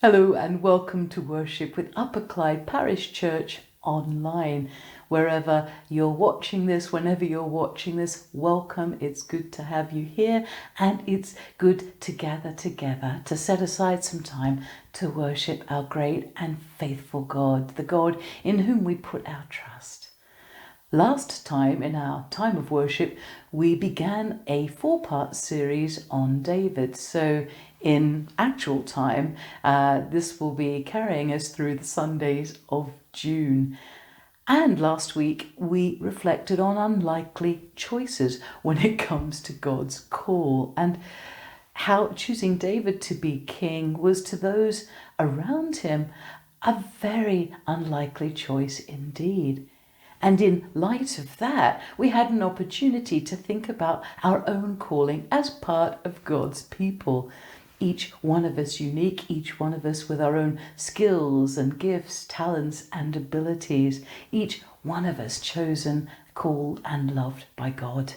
Hello and welcome to worship with Upper Clyde Parish Church online. Wherever you're watching this, whenever you're watching this, welcome. It's good to have you here, and it's good to gather together to set aside some time to worship our great and faithful God, the God in whom we put our trust. Last time in our time of worship, we began a 4-part series on David. So in actual time, this will be carrying us through the Sundays of June. And last week, we reflected on unlikely choices when it comes to God's call, and how choosing David to be king was to those around him a very unlikely choice indeed. And in light of that, we had an opportunity to think about our own calling as part of God's people. Each one of us unique, each one of us with our own skills and gifts, talents and abilities. Each one of us chosen, called and loved by God.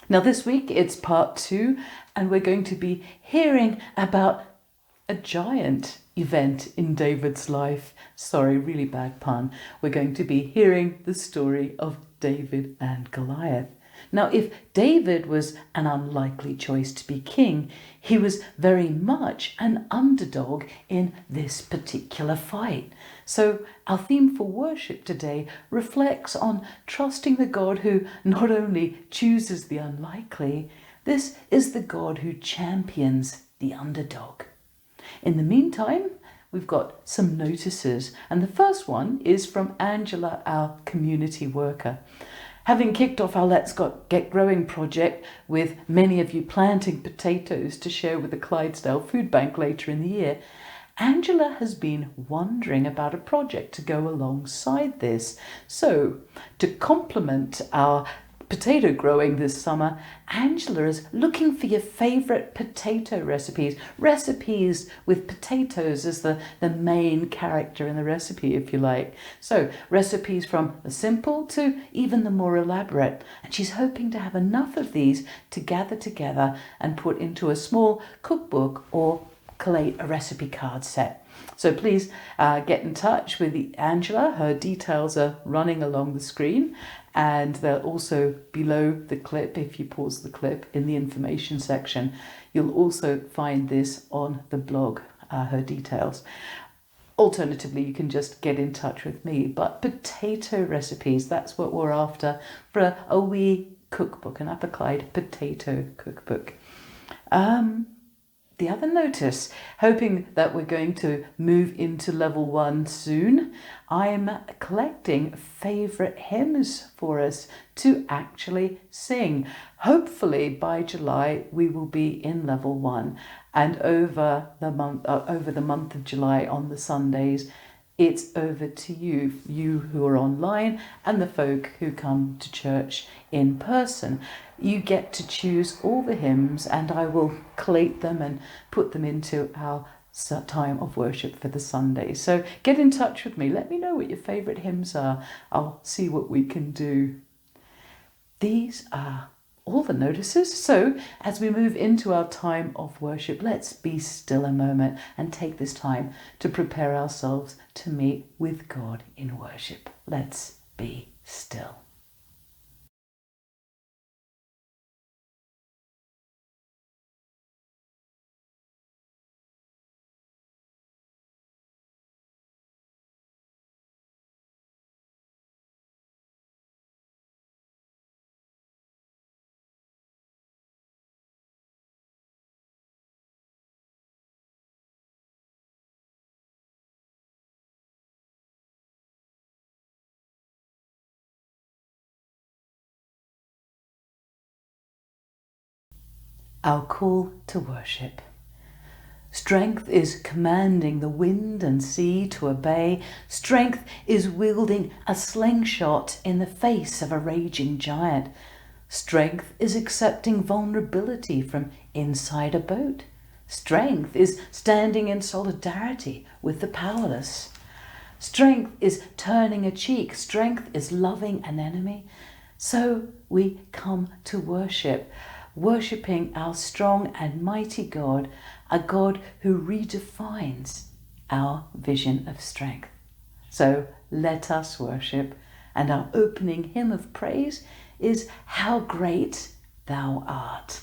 Now this week it's part 2, and we're going to be hearing about a giant event in David's life. Sorry, really bad pun. We're going to be hearing the story of David and Goliath. Now, if David was an unlikely choice to be king, he was very much an underdog in this particular fight. So our theme for worship today reflects on trusting the God who not only chooses the unlikely, this is the God who champions the underdog. In the meantime, we've got some notices, and the first one is from Angela, our community worker. Having kicked off our Let's Get Growing project with many of you planting potatoes to share with the Clydesdale Food Bank later in the year, Angela has been wondering about a project to go alongside this. So, to complement our potato growing this summer, Angela is looking for your favourite potato recipes with potatoes as the main character in the recipe, if you like. So recipes from the simple to even the more elaborate, and she's hoping to have enough of these to gather together and put into a small cookbook or collate a recipe card set. So please get in touch with Angela. Her details are running along the screen, and they're also below the clip. If you pause the clip in the information section, you'll also find this on the blog, her details. Alternatively, you can just get in touch with me. But potato recipes, that's what we're after for a wee cookbook, an Upper Clyde potato cookbook. The other notice, hoping that we're going to move into level 1 soon, I'm collecting favourite hymns for us to actually sing. Hopefully by July we will be in level 1, and over the month of July on the Sundays, it's over to you who are online and the folk who come to church in person. You get to choose all the hymns, and I will collate them and put them into our time of worship for the Sunday. So get in touch with me. Let me know what your favourite hymns are. I'll see what we can do. These are all the notices. So as we move into our time of worship, let's be still a moment and take this time to prepare ourselves to meet with God in worship. Let's be still. Our call to worship. Strength is commanding the wind and sea to obey. Strength is wielding a slingshot in the face of a raging giant. Strength is accepting vulnerability from inside a boat. Strength is standing in solidarity with the powerless. Strength is turning a cheek. Strength is loving an enemy. So we come to worship, worshipping our strong and mighty God, a God who redefines our vision of strength. So let us worship, and our opening hymn of praise is How Great Thou Art.